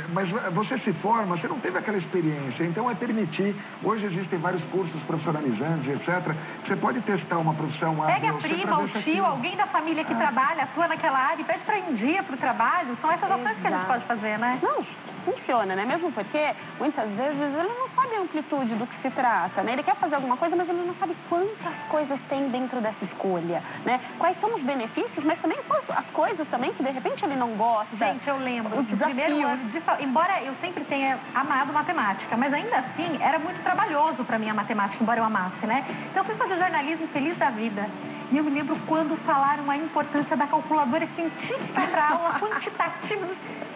Mas você se forma, você não teve aquela experiência. Então é permitir. Hoje existem vários cursos profissionalizantes, etc. Você pode testar uma profissão. Pega a prima, o tio, alguém da família que trabalha, atua naquela área e pede para ir um dia para o trabalho. São essas ações que a gente pode fazer, né? Não, funciona, né? Mesmo porque, muitas vezes, ele não sabe a amplitude do que se trata, né? Ele quer fazer alguma coisa, mas ele não sabe quantas coisas tem dentro dessa escolha, né? Quais são os benefícios, mas também as coisas também que, de repente, ele não gosta. Gente, eu lembro que o primeiro ano, embora eu sempre tenha amado matemática, mas ainda assim, era muito trabalhoso para mim a matemática, embora eu amasse, né? Então, eu fui fazer jornalismo feliz da vida. E eu me lembro quando falaram a importância da calculadora científica para a aula quantitativa.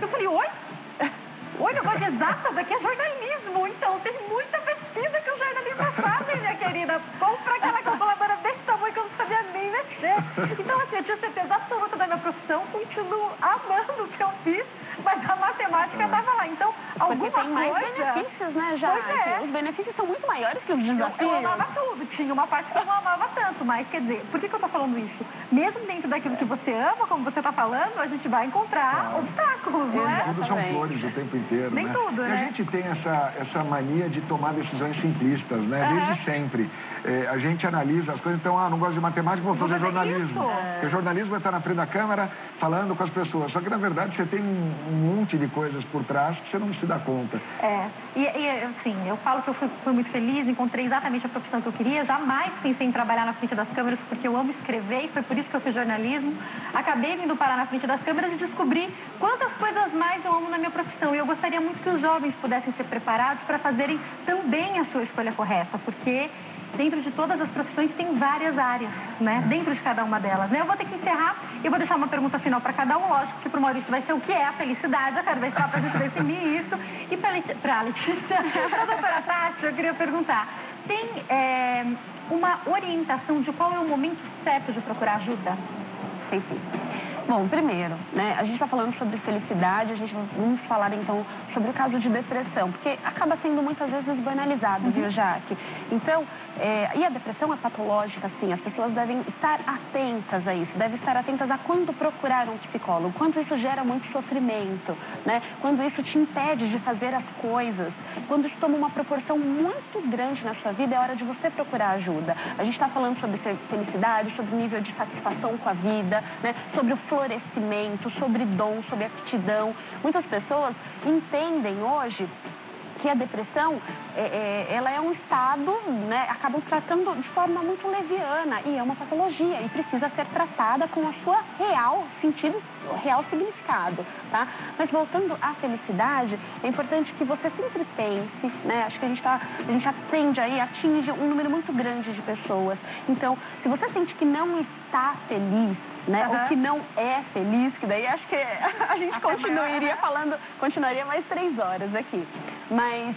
Eu falei, oi, negócio de exatas aqui é jornalismo. Então, tem muita pesquisa que os jornalistas fazem, minha querida. Compra aquela calculadora desse tamanho que eu não sabia nem mexer. Então, assim, eu tinha certeza absoluta da minha profissão, continuo amando o que eu fiz, mas a matemática estava lá. Então, alguma coisa... Porque tem mais benefícios, benefícios, né, já? Pois é. Os benefícios são muito maiores que os desafios. Eu amava tudo. Tinha uma parte que eu não amava tanto, mas, quer dizer, por que eu tô falando isso? Mesmo dentro daquilo que você ama, como você tá falando, a gente vai encontrar obstáculos, não é? Tudo são flores o tempo inteiro, Nem né? tudo, e né? a gente tem essa mania de tomar decisões simplistas, né? Desde sempre. A gente analisa as coisas, então, não gosto de matemática, vou fazer jornalismo. Porque jornalismo vai estar na frente da câmera falando com as pessoas. Só que, na verdade, você tem um monte de coisas por trás que você não se dá conta. E assim, eu falo que eu fui muito feliz, encontrei exatamente a profissão que eu queria, jamais pensei em trabalhar na frente das câmeras, porque eu amo escrever e foi por isso que eu fiz jornalismo. Acabei vindo parar na frente das câmeras e descobri quantas coisas mais eu amo na minha profissão. E eu gostaria muito que os jovens pudessem ser preparados para fazerem também a sua escolha correta, porque dentro de todas as profissões tem várias áreas, né? Dentro de cada uma delas, né? Eu vou ter que encerrar e vou deixar uma pergunta final para cada um, lógico que para o Maurício vai ser o que é a felicidade, eu quero deixar para a gente definir isso. E para a Letícia, para a doutora Tati, eu queria perguntar, tem uma orientação de qual é o momento certo de procurar ajuda? Sim. Bom, primeiro, né, a gente está falando sobre felicidade, vamos falar então sobre o caso de depressão, porque acaba sendo muitas vezes banalizado, viu, Jaque? Então, e a depressão é patológica, sim, as pessoas devem estar atentas a isso, devem estar atentas a quando procurar um psicólogo, quando isso gera muito sofrimento, né? Quando isso te impede de fazer as coisas, quando isso toma uma proporção muito grande na sua vida, é hora de você procurar ajuda. A gente está falando sobre felicidade, sobre o nível de satisfação com a vida, né? Sobre o florescimento, sobre dom, sobre aptidão. Muitas pessoas entendem hoje que a depressão, ela é um estado, né, acabam tratando de forma muito leviana e é uma patologia e precisa ser tratada com a sua real significado, tá? Mas voltando à felicidade, é importante que você sempre pense, né, acho que a gente atende aí, atinge um número muito grande de pessoas. Então, se você sente que não está feliz, né, ou que não é feliz, que daí acho que a gente continuaria mais 3 horas aqui. Mas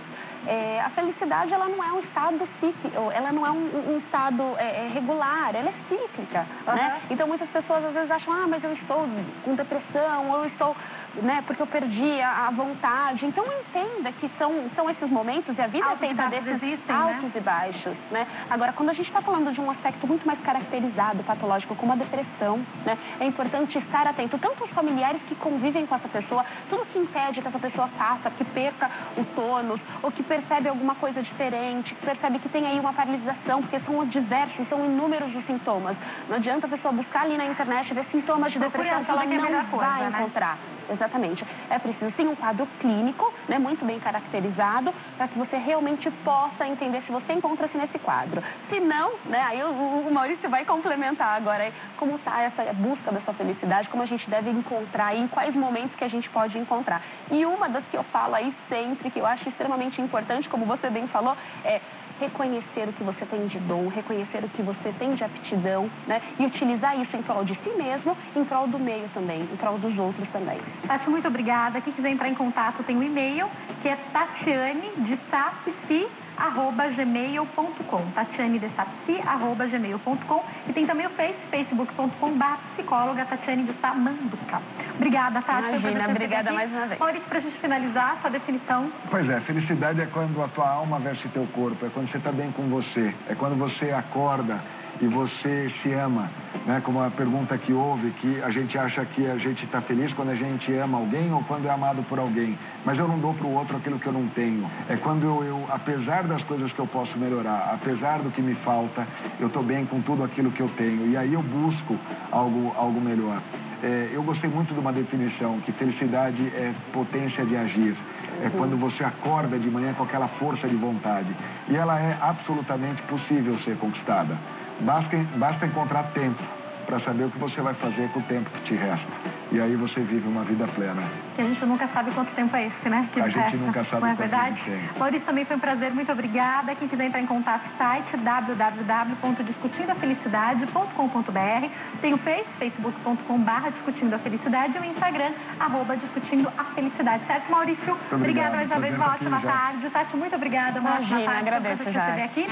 a felicidade, ela não é um estado cíclico, ela não é um estado regular, ela é cíclica, né? Então muitas pessoas às vezes acham, mas eu estou com depressão, ou eu estou, né, porque eu perdi a vontade. Então entenda que são esses momentos e a vida é feita desses altos e baixos, né? Agora, quando a gente está falando de um aspecto muito mais caracterizado, patológico, como a depressão, né, é importante estar atento, tanto os familiares que convivem com essa pessoa, tudo que impede que essa pessoa faça, que perca o tônus, ou que percebe alguma coisa diferente, que percebe que tem aí uma paralisação, porque são diversos, são inúmeros os sintomas. Não adianta a pessoa buscar ali na internet, ver sintomas de depressão que ela não vai encontrar. Exatamente. É preciso, sim, um quadro clínico, né, muito bem caracterizado, para que você realmente possa entender se você encontra-se nesse quadro. Se não, né, aí o Maurício vai complementar agora como está essa busca da sua felicidade, como a gente deve encontrar e em quais momentos que a gente pode encontrar. E uma das que eu falo aí sempre, que eu acho extremamente importante, como você bem falou, é reconhecer o que você tem de dom, reconhecer o que você tem de aptidão, né? E utilizar isso em prol de si mesmo, em prol do meio também, em prol dos outros também. Tati, muito obrigada. Quem quiser entrar em contato tem um e-mail, que é tatianedesapsi@gmail.com. tatianedesapsi@gmail.com. E tem também o facebook.com/psicóloga Tatiane de Samanduca. Obrigada, Tati. Imagina, obrigada mais uma vez. Maurício, pra gente finalizar, sua definição. Pois é, felicidade é quando a tua alma veste teu corpo, é quando você está bem com você, é quando você acorda e você se ama, né? Como a pergunta que houve, que a gente acha que a gente está feliz quando a gente ama alguém ou quando é amado por alguém, mas eu não dou para o outro aquilo que eu não tenho. É quando eu, apesar das coisas que eu posso melhorar, apesar do que me falta, eu estou bem com tudo aquilo que eu tenho e aí eu busco algo melhor. Eu gostei muito de uma definição, que felicidade é potência de agir. É quando você acorda de manhã com aquela força de vontade. E ela é absolutamente possível ser conquistada. Basta encontrar tempo para saber o que você vai fazer com o tempo que te resta. E aí você vive uma vida plena. Que a gente nunca sabe quanto tempo é esse, né? Que a gente nunca sabe quanto verdade? Maurício, também foi um prazer, muito obrigada. Quem quiser entrar em contato, site www.discutindoafelicidade.com.br. Tem o facebook.com/discutindoafelicidade e o Instagram, @discutindoafelicidade. Certo, Maurício? Obrigada mais uma vez, uma ótima tarde. Tati, muito obrigada. Imagina, agradeço já. Aqui.